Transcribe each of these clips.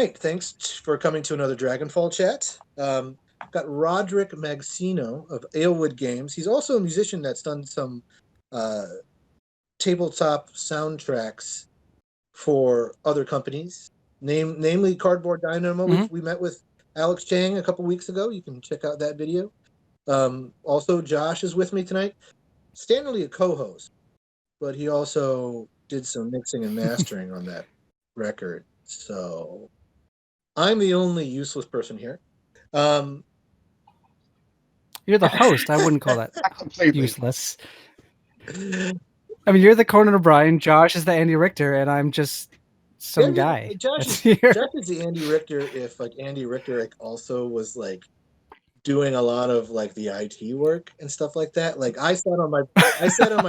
right. Thanks for coming to another Dragon-Fall chat. Got Rhodrick Magsino of Alewood Games. He's also a musician that's done some tabletop soundtracks for other companies, namely Cardboard Dynamo, which we met with Alex Chang a couple weeks ago. You can check out that video. Also, Josh is with me tonight. Standardly a co-host, but he also did some mixing and mastering on that record. So I'm the only useless person here. You're the host. I wouldn't call that Completely useless. I mean, you're the Conan O'Brien. Josh is the Andy Richter, and I'm just some guy. Josh is the Andy Richter. If like Andy Richter like also was like doing a lot of like the IT work and stuff like that. Like I sat on my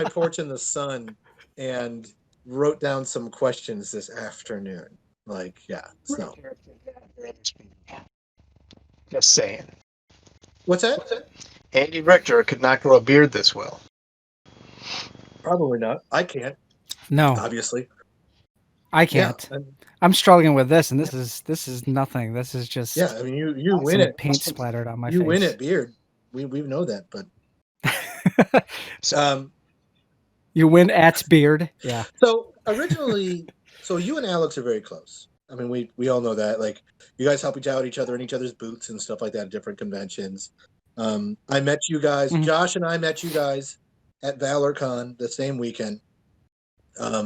porch in the sun and wrote down some questions this afternoon. Like, yeah. So just saying. What's that? Andy Richter could not grow a beard this well. Probably not. I can't. No, obviously. I can't. Yeah, I'm struggling with this, and this is nothing. This is just I mean, you win it. Paint splattered on my face. You win it, beard. We know that, but you win at beard. Yeah. So originally, you and Alex are very close. I mean, we all know that. Like, you guys help each other in each other's booths and stuff like that at different conventions. I met you guys. Josh and I met you guys at ValorCon the same weekend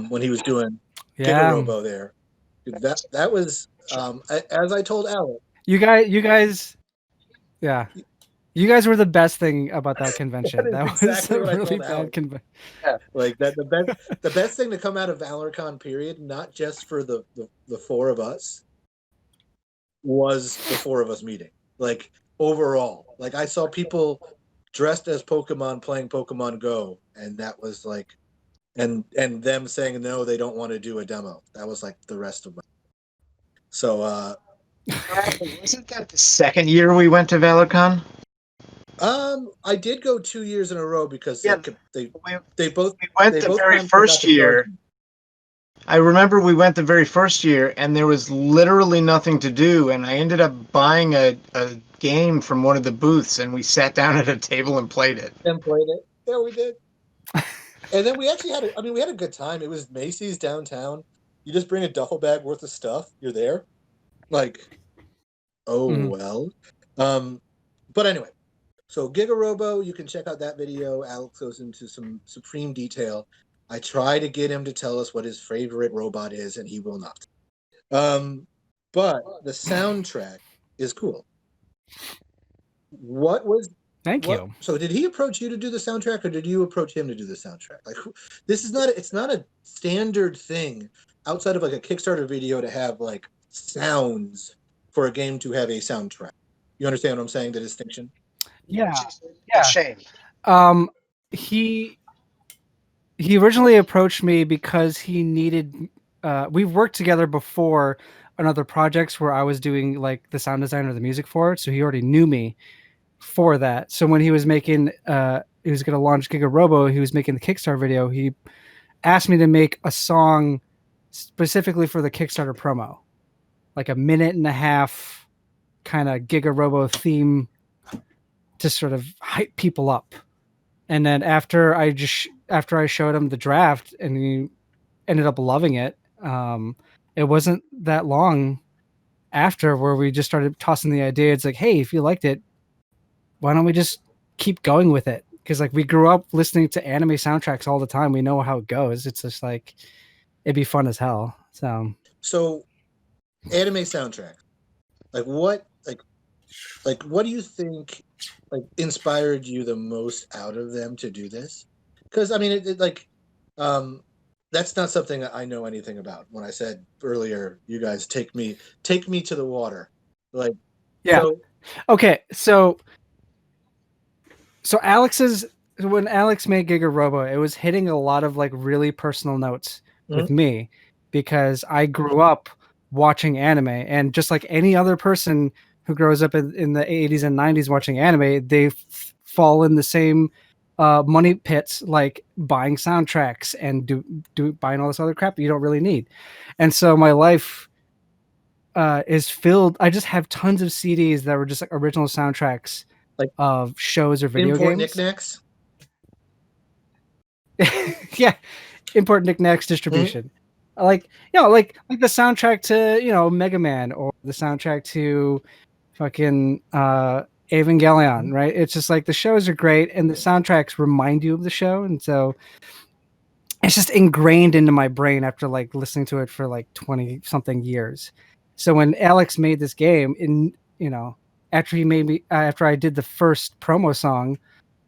when he was doing Giga-Robo there. That was as I told Alex. You guys, yeah. You guys were the best thing about that convention. That was exactly a really bad convention. Yeah, like that. The best thing to come out of ValorCon period, not just for the four of us, was the four of us meeting. Like overall, like I saw people dressed as Pokemon playing Pokemon Go, and that was like, and them saying no, they don't want to do a demo. That was like the rest of my. So wasn't that the second year we went to ValorCon? I did go 2 years in a row because they both we went the very first year. I remember we went the very first year and there was literally nothing to do, and I ended up buying a game from one of the booths and we sat down at a table and played it. Yeah, we did. And then we actually had a good time. It was Macy's downtown. You just bring a duffel bag worth of stuff. You're there. Like, well. But anyway. So Giga-Robo, you can check out that video. Alex goes into some supreme detail. I try to get him to tell us what his favorite robot is, and he will not. But the soundtrack is cool. Thank you. So did he approach you to do the soundtrack, or did you approach him to do the soundtrack? Like, it's not a standard thing outside of like a Kickstarter video to have like sounds for a game to have a soundtrack. You understand what I'm saying? The distinction? Yeah. Shame. He originally approached me because he needed. We've worked together before on other projects where I was doing like the sound design or the music for it, so he already knew me for that. So when he was making, he was going to launch Giga-Robo, he was making the Kickstarter video. He asked me to make a song specifically for the Kickstarter promo, like a 1.5-minute kind of Giga-Robo theme to sort of hype people up. And then after I showed him the draft and he ended up loving it, it wasn't that long after where we just started tossing the idea. It's like, hey, if you liked it, why don't we just keep going with it? Because like we grew up listening to anime soundtracks all the time. We know how it goes. It's just like, it'd be fun as hell. So anime soundtrack, like what do you think like inspired you the most out of them to do this? Because I mean, that's not something that I know anything about. When I said earlier, you guys take me to the water, like yeah. Okay, so when Alex made Giga-Robo, it was hitting a lot of like really personal notes with me because I grew up watching anime, and just like any other person who grows up in the 80s and 90s watching anime, they fall in the same money pits, like buying soundtracks and do buying all this other crap you don't really need. And so my life is filled. I just have tons of CDs that were just like original soundtracks Like of shows or video import games. knickknacks. Yeah, import knickknacks distribution. Like like the soundtrack to Mega Man, or the soundtrack to fucking Evangelion, right? It's just like the shows are great and the soundtracks remind you of the show, and so it's just ingrained into my brain after like listening to it for like 20 something years. So when Alex made this game, after I did the first promo song,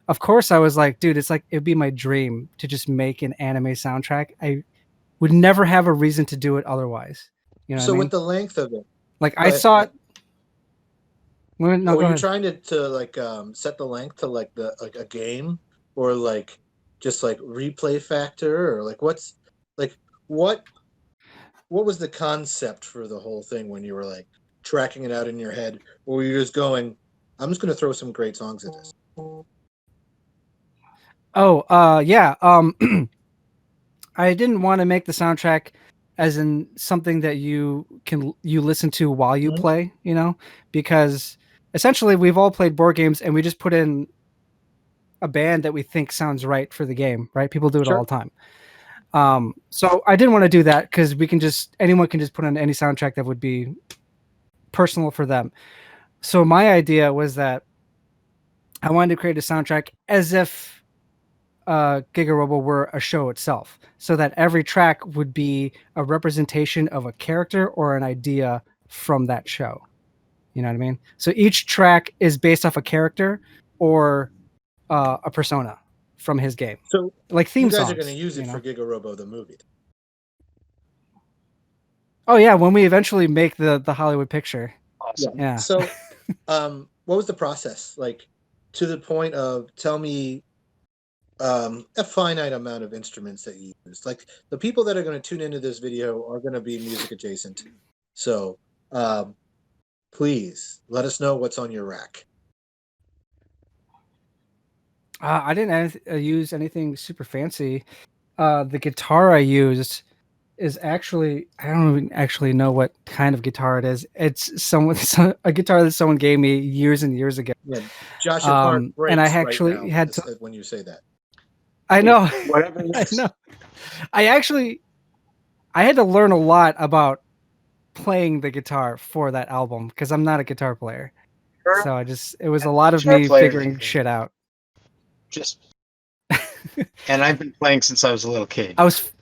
of course I was like, dude, it's like it'd be my dream to just make an anime soundtrack. I would never have a reason to do it otherwise. You know So what I mean? with the length of it, like I saw it. No, were you trying to like set the length to like a game, or like just like replay factor, or like what was the concept for the whole thing when you were like tracking it out in your head, or were you just going, I'm just going to throw some great songs at this? Yeah. I didn't want to make the soundtrack as in something that you listen to while you play, because essentially we've all played board games and we just put in a band that we think sounds right for the game, right? People do it all the time. So I didn't want to do that because anyone can just put on any soundtrack that would be personal for them. So my idea was that I wanted to create a soundtrack as if Giga-Robo were a show itself, so that every track would be a representation of a character or an idea from that show. You know what I mean? So each track is based off a character or a persona from his game. So like theme songs. You guys are going to use it for Giga-Robo the movie. Oh yeah, when we eventually make the Hollywood picture. Awesome. Yeah. So what was the process like, to the point of tell me a finite amount of instruments that you use? Like, the people that are going to tune into this video are going to be music adjacent. So please let us know what's on your rack. I didn't use anything super fancy. The guitar I used is actually, I don't even actually know what kind of guitar it is. It's a guitar that someone gave me years and years ago. Yeah, Josh, your heart breaks and I actually right now had to, when you say that. I know. Whatever it is. I know. I had to learn a lot about playing the guitar for that album because I'm not a guitar player. Sure. So it was a lot of me figuring shit out. And I've been playing since I was a little kid. I was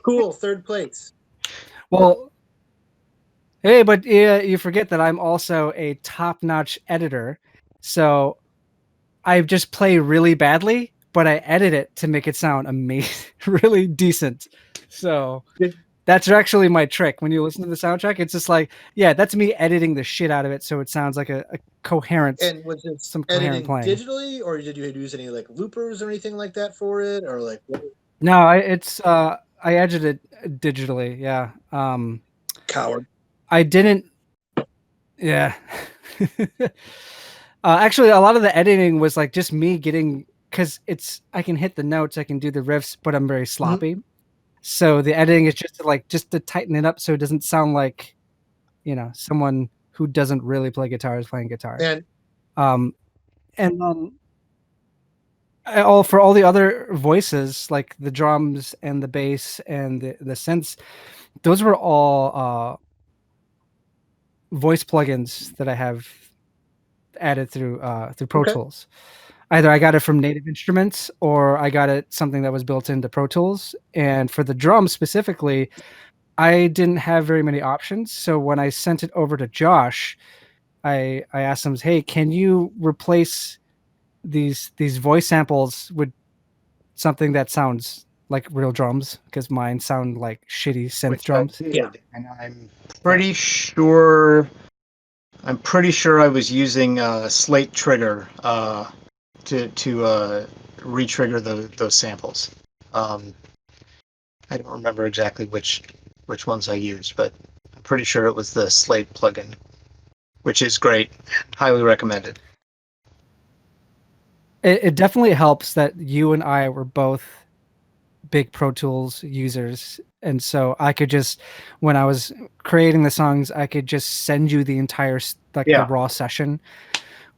cool. Third place. Well, hey, but you forget that I'm also a top-notch editor. So I just play really badly, but I edit it to make it sound amazing, really decent. So that's actually my trick. When you listen to the soundtrack, it's just like, yeah, that's me editing the shit out of it so it sounds like a coherent. And was it some editing playing digitally, or did you use any like loopers or anything like that for it, or like? No, I edited it digitally. Yeah. Coward. I didn't. Yeah. Actually, a lot of the editing was like just me because I can hit the notes, I can do the riffs, but I'm very sloppy. Mm-hmm. So the editing is just to tighten it up so it doesn't sound like, someone who doesn't really play guitar is playing guitar. And then for all the other voices, like the drums and the bass and the synths, those were all voice plugins that I have added through Pro Tools. Either I got it from Native Instruments or I got it something that was built into Pro Tools. And for the drums specifically, I didn't have very many options. So when I sent it over to Josh, I asked him, hey, can you replace these voice samples with something that sounds like real drums? Because mine sound like shitty synth drums. Yeah. And I'm pretty sure I was using Slate Trigger to re-trigger those samples. I don't remember exactly which ones I used, but I'm pretty sure it was the Slate plugin, which is great. Highly recommended. It definitely helps that you and I were both big Pro Tools users, and so I could just, when I was creating the songs, I could just send you the entire the raw session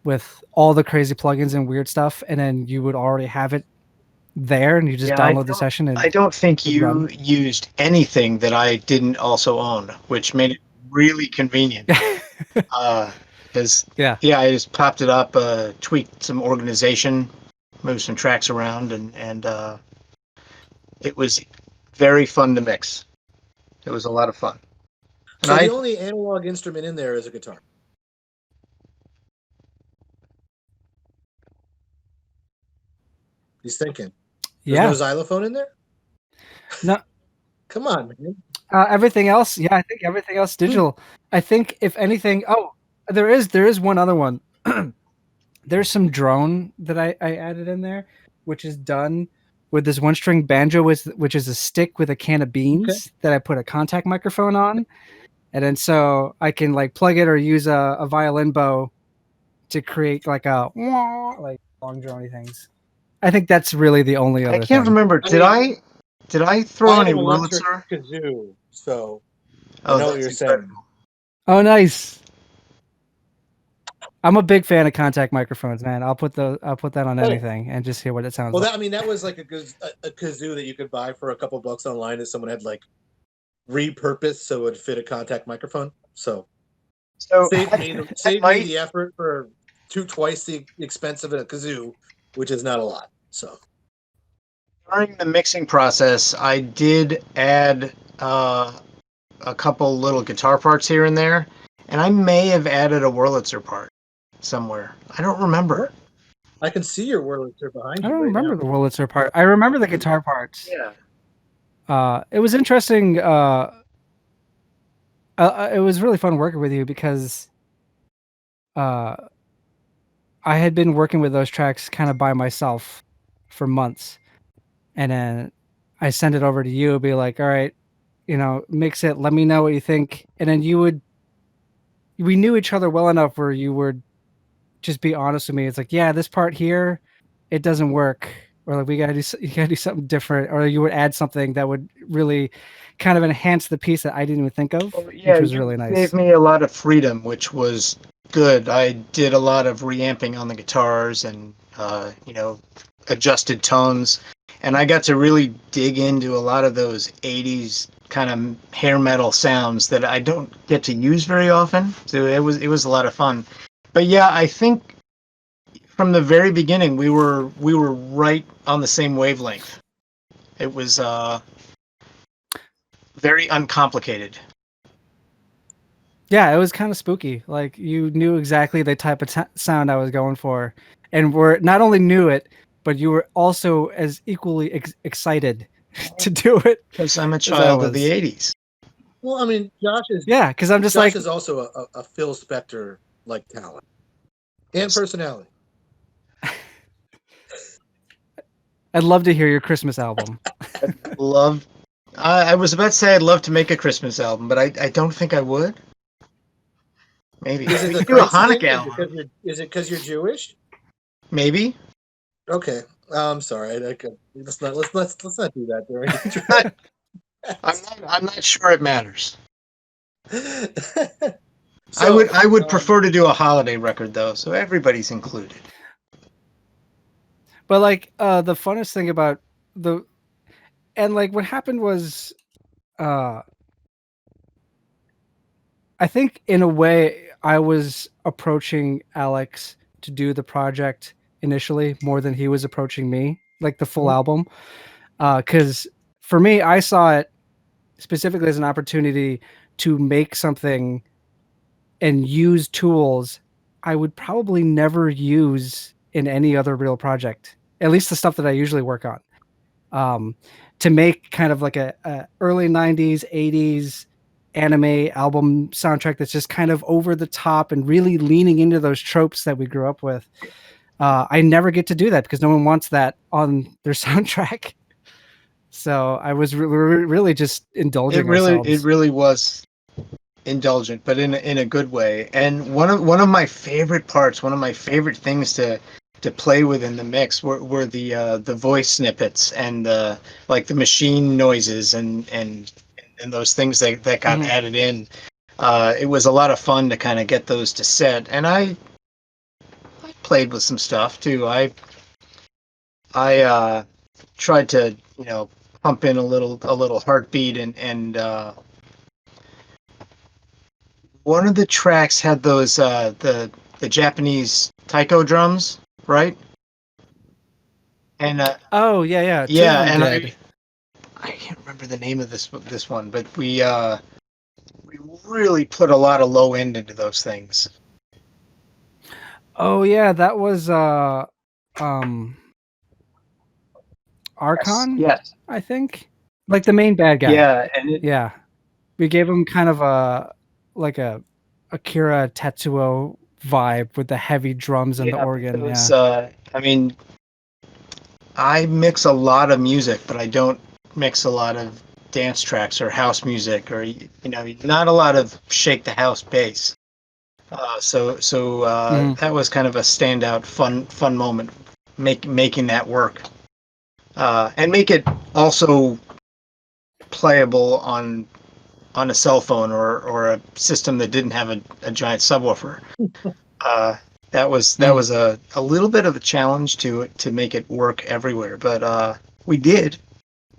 with all the crazy plugins and weird stuff, and then you would already have it there, and you just download the session. And I don't think you used anything that I didn't also own, which made it really convenient. Because I just popped it up, tweaked some organization, moved some tracks around, and it was very fun to mix. It was a lot of fun. So the only analog instrument in there is a guitar. He's thinking. There's no xylophone in there? No. Come on, man. Everything else, I think everything else digital. I think if anything, there is one other one. There's some drone that I added in there, which is done with this one string banjo, which is a stick with a can of beans that I put a contact microphone on, and then so I can like plug it or use a violin bow to create like a like long drony things. I think that's really the only other. I can't remember. Did I throw any Wurlitzer? Kazoo, so I know what you're saying. Oh, nice. I'm a big fan of contact microphones, man. I'll put that on anything and just hear what it sounds like. Well, that was like a kazoo that you could buy for a couple bucks online that someone had like repurposed so it would fit a contact microphone. So save me the effort for twice the expense of a kazoo, which is not a lot. So during the mixing process, I did add a couple little guitar parts here and there, and I may have added a Wurlitzer part somewhere. I don't remember. I can see your Wurlitzer behind you. I don't remember the Wurlitzer part. I remember the guitar parts. Yeah. It was interesting. It was really fun working with you because I had been working with those tracks kind of by myself for months. And then I send it over to you, be like, all right, mix it. Let me know what you think. And then we knew each other well enough where you would just be honest with me. It's like, yeah, this part here, it doesn't work. Or like, you gotta do something different. Or you would add something that would really kind of enhance the piece that I didn't even think of, which was really nice. It gave me a lot of freedom, which was good. I did a lot of reamping on the guitars and, adjusted tones. And I got to really dig into a lot of those 80s kind of hair metal sounds that I don't get to use very often. So it was a lot of fun. But yeah, I think from the very beginning we were right on the same wavelength. It was very uncomplicated. Yeah, it was kind of spooky. Like you knew exactly the type of sound I was going for, and not only knew it, but you were also as equally excited to do it. Because I'm a child of the 80s. Well, I mean, Josh is because I'm just Josh is also a Phil Spector like talent and personality. I'd love to hear your Christmas album. I was about to say I'd love to make a Christmas album, but I don't think I would. Maybe is it do a Hanukkah album? Is it because you're Jewish? Maybe. Okay, I'm sorry. Let's not do that during. I'm not sure it matters. I would prefer to do a holiday record though, so everybody's included. But like the funnest thing about what happened was, I think in a way I was approaching Alex to do the project initially more than he was approaching me, like the full album. Because for me, I saw it specifically as an opportunity to make something and use tools I would probably never use in any other real project, at least the stuff that I usually work on, to make kind of like a early 90s, 80s anime album soundtrack that's just kind of over the top and really leaning into those tropes that we grew up with. I never get to do that because no one wants that on their soundtrack. So I was really just indulging ourselves. It really was indulgent, but in a good way. And one of my favorite parts, one of my favorite things to to play with in the mix were the voice snippets and the machine noises and those things that got added in. It was a lot of fun to kind of get those to set, and I played with some stuff too. I tried to pump in a little heartbeat and one of the tracks had those the Japanese taiko drums, right? And oh yeah, yeah, and did. I can't remember the name of this one, but we really put a lot of low end into those things. Oh yeah, that was Archon. Yes. I think, like the main bad guy. Yeah, and yeah, we gave him kind of a Akira Tetsuo vibe with the heavy drums and the organ. Was, I mean, I mix a lot of music, but I don't mix a lot of dance tracks or house music, or not a lot of shake the house bass. So that was kind of a standout fun moment, making that work, and make it also playable on a cell phone or a system that didn't have a giant subwoofer. That was a little bit of a challenge to make it work everywhere, but we did,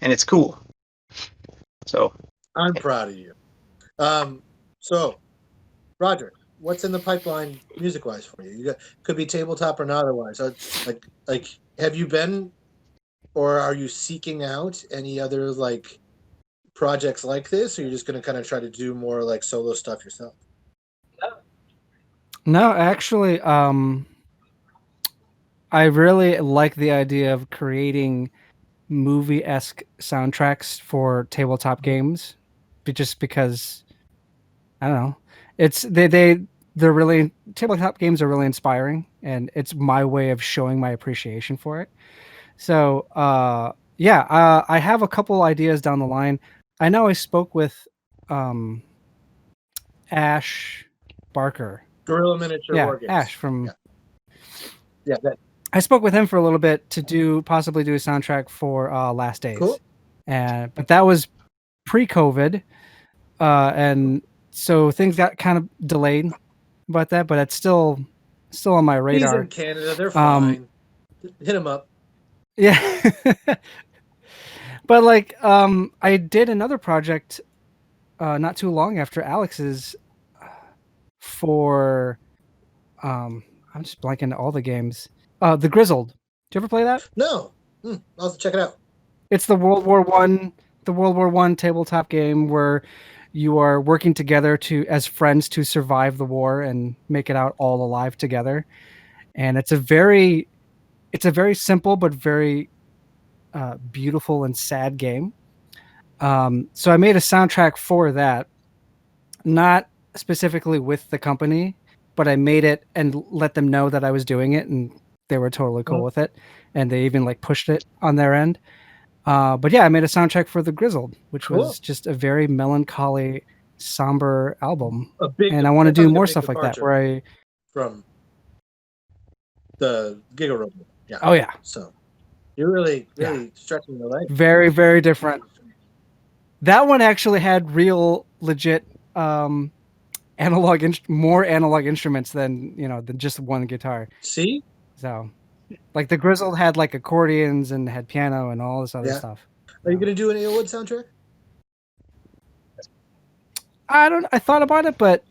and it's cool. So I'm proud of you. So, Rhodrick, what's in the pipeline music-wise for you? Could be tabletop or not otherwise. Like, have you been, or are you seeking out any other projects like this, or you're just going to kind of try to do more solo stuff yourself? No, actually, I really like the idea of creating movie-esque soundtracks for tabletop games, just because I don't know. It's they're really tabletop games are really inspiring, and it's my way of showing my appreciation for it. So I have a couple ideas down the line. I know I spoke with Ash Barker. Gorilla Miniature War Games. Ash from that. I spoke with him for a little bit to possibly do a soundtrack for Last Days. Cool. But that was pre-COVID, and so things got kind of delayed about that. But it's still on my radar. He's in Canada. They're fine. Hit him up. Yeah. But I did another project not too long after Alex's for I'm just blanking all the games. The Grizzled. Did you ever play that? No. I'll have to check it out. It's the World War I tabletop game where you are working together as friends to survive the war and make it out all alive together. And it's a very simple but very beautiful and sad game. So I made a soundtrack for that, not specifically with the company, but I made it and let them know that I was doing it, and they were totally cool with it, and they even pushed it on their end. But yeah, I made a soundtrack for The Grizzled, which was just a very melancholy, somber album, and I want to do more stuff like that. From the Giga-Robo. Yeah. Oh yeah. So you're really stretching the leg. Very, very different. That one actually had real, legit more analog instruments than just one guitar. See? So, the Grizzled had accordions and had piano and all this other stuff. Are you gonna do an Aylwood soundtrack? I thought about it, but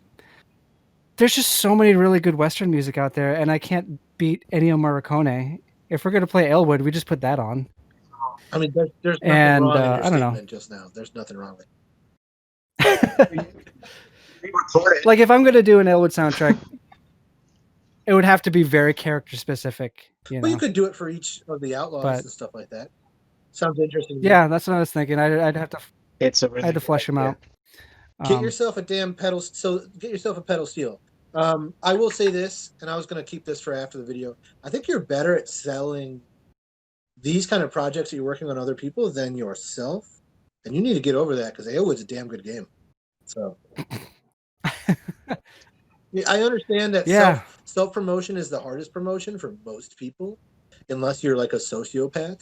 there's just so many really good Western music out there, and I can't beat Ennio Morricone. If we're gonna play Aylwood, we just put that on. I mean, there's nothing wrong in your statement just now. There's nothing wrong with it. If I'm gonna do an Aylwood soundtrack, it would have to be very character specific. Well, you could do it for each of the Outlaws and stuff like that. Sounds interesting. Yeah, that's what I was thinking. I'd have to. I had to flesh them out. Get yourself a damn pedal. So get yourself a pedal steel. I will say this, and I was going to keep this for after the video. I think you're better at selling these kind of projects that you're working on other people than yourself, and you need to get over that because Aylwood's a damn good game. So I understand that self-promotion is the hardest promotion for most people, unless you're like a sociopath.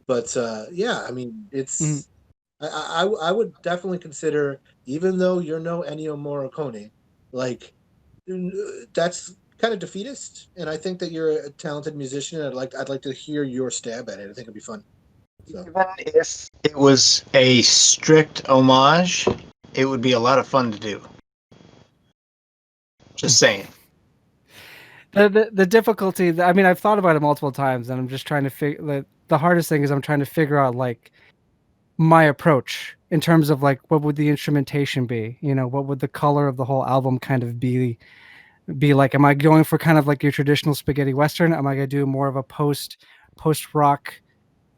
But yeah, I mean, it's I would definitely consider, even though you're no Ennio Morricone, like that's kind of defeatist, and I think that you're a talented musician. I'd like to hear your stab at it. I think it'd be fun. So. Even if it was a strict homage, it would be a lot of fun to do. Just saying. The difficulty, I mean, I've thought about it multiple times, and I'm just trying to figure. The hardest thing is I'm trying to figure out like my approach in terms of like what would the instrumentation be? You know, what would the color of the whole album kind of be like? Am I going for kind of like your traditional spaghetti western? Am I gonna do more of a post rock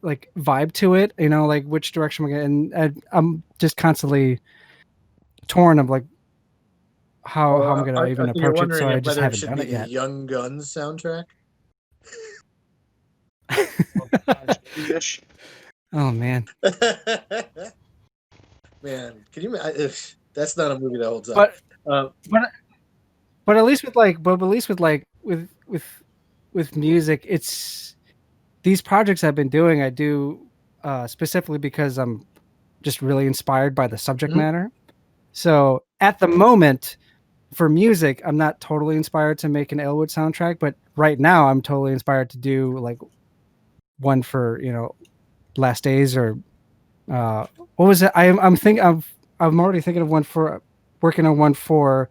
like vibe to it? You know, like which direction am I going? And I'm just constantly torn of like how I'm gonna even approach it. So I just haven't done it yet. Young Guns soundtrack. Oh man. Man, can you? That's not a movie that holds up. But at least with music, it's these projects I've been doing. I do specifically because I'm just really inspired by the subject matter. So at the moment, for music, I'm not totally inspired to make an Elwood soundtrack, but right now I'm totally inspired to do like one for, you know, Last Days or what was it? I'm already thinking of working on one for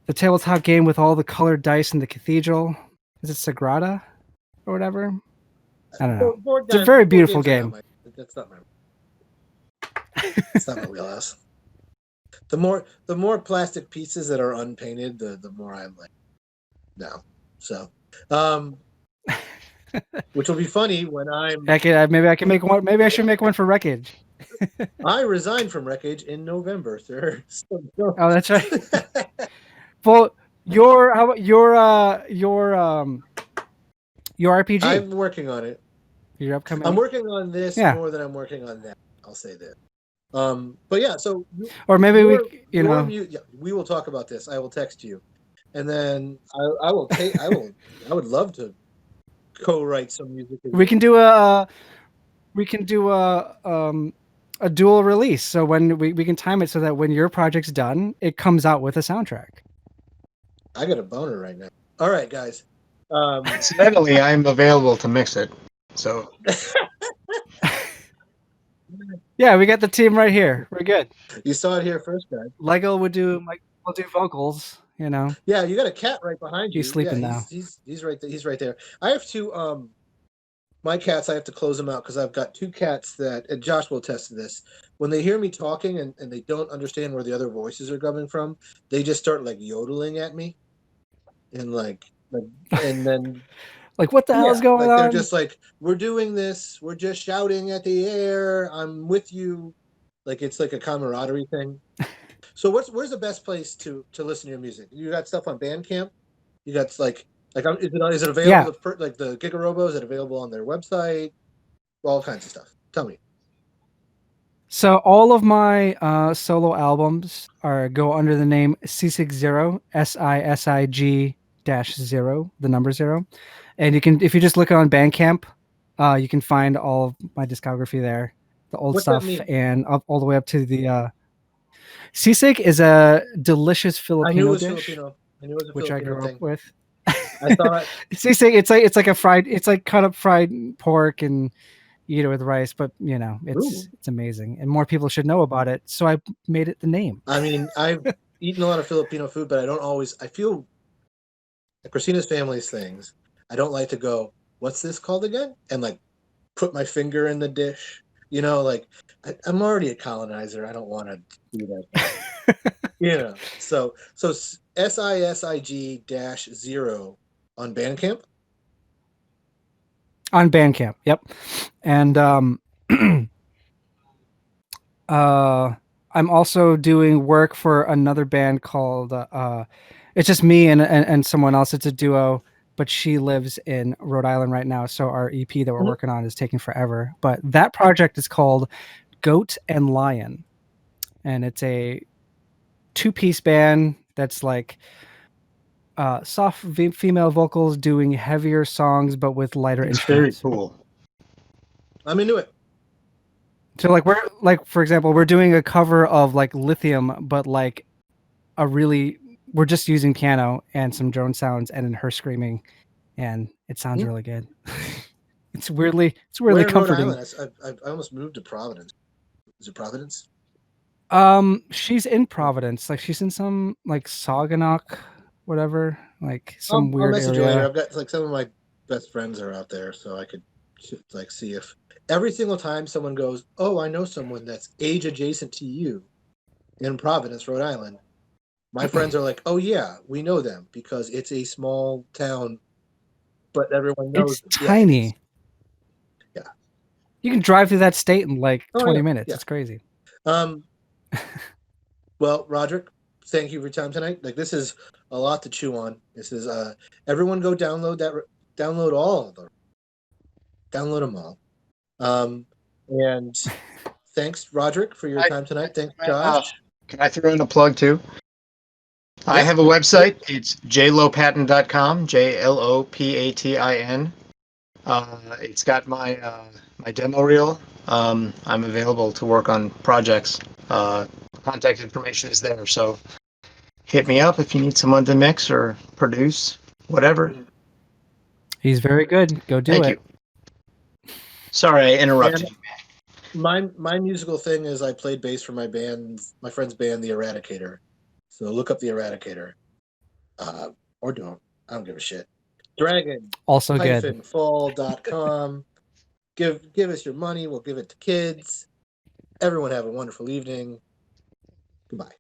the tabletop game with all the colored dice in the cathedral. Is it Sagrada or whatever? I don't know. It's a very beautiful game. That's not my wheelhouse. The more plastic pieces that are unpainted, the more I'm like, no. So, which will be funny when maybe I can make one. Maybe I should make one for Wreckage. I resigned from Wreckage in November, sir. Oh, that's right. Well, your RPG. I'm working on it. Your upcoming. I'm working on this more than I'm working on that. I'll say that. But yeah, so or maybe we will talk about this. I will text you, and then I would love to co-write some music. We can do a dual release. So when we can time it so that when your project's done, it comes out with a soundtrack. I got a boner right now. All right, guys. Incidentally, I'm available to mix it. So. Yeah, we got the team right here. We're good. You saw it here first, guys. Lego will do vocals. You know. Yeah, you got a cat right behind you. He's sleeping now. He's right there. He's right there. I have two. My cats, I have to close them out because I've got two cats that, and Josh will attest to this. When they hear me talking and they don't understand where the other voices are coming from, they just start like yodeling at me, and and then. Like, what the hell is going on? They're just like, we're doing this. We're just shouting at the air. I'm with you. Like, it's like a camaraderie thing. So where's the best place to listen to your music? You got stuff on Bandcamp? You got is it available for, like the Giga-Robo? Is it available on their website? All kinds of stuff. Tell me. So all of my solo albums go under the name C60, SISIG-0, the number 0. And you can, if you just look on Bandcamp, you can find all of my discography there, the old stuff, and all the way up to the. Sisig is a delicious Filipino dish, which I grew up with. I thought Sisig, it's like cut up fried pork and you eat it with rice, but you know it's amazing, and more people should know about it. So I made it the name. I mean, I've eaten a lot of Filipino food, but I don't always. I feel like Christina's family's things. I don't like to go, what's this called again? And like put my finger in the dish. You know, like I'm already a colonizer. I don't want to do that. You know, so SISIG-0 on Bandcamp. On Bandcamp, yep. And I'm also doing work for another band called it's just me and someone else. It's a duo. But she lives in Rhode Island right now, so our EP that we're working on is taking forever. But that project is called Goat and Lion, and it's a 2-piece band that's like soft female vocals doing heavier songs, but with lighter It's instruments. very cool. I'm into it. So like for example, we're doing a cover of like Lithium, but like we're just using piano and some drone sounds and then her screaming, and it sounds really good. It's weirdly Where in comforting. Rhode Island? I almost moved to Providence. Is it Providence? She's in Providence. Like she's in some like Sauganac, whatever, like some weird I'll message area. you later. I've got like some of my best friends are out there, so I could like see if every single time someone goes, "Oh, I know someone that's age adjacent to you in Providence, Rhode Island." My friends are like, "Oh yeah, we know them because it's a small town, but everyone knows It's tiny." Yeah. You can drive through that state in like 20 yeah. minutes. Yeah. It's crazy. Well, Rhodrick, thank you for your time tonight. Like this is a lot to chew on. This is everyone go download all of them. Download them all. And thanks, Rhodrick, for your time tonight. Thanks, Josh. Can I throw in a plug too? Yeah. I have a website. It's jlopatin.com, JLOPATIN. It's got my my demo reel. I'm available to work on projects. Contact information is there, so hit me up if you need someone to mix or produce, whatever. He's very good. Go do it. Thank you. Sorry, I interrupted you. My musical thing is I played bass for my friend's band, The Eradicator. So look up The Eradicator. Or don't. I don't give a shit. Dragon. Also good. Fall.com. Give us your money. We'll give it to kids. Everyone have a wonderful evening. Goodbye.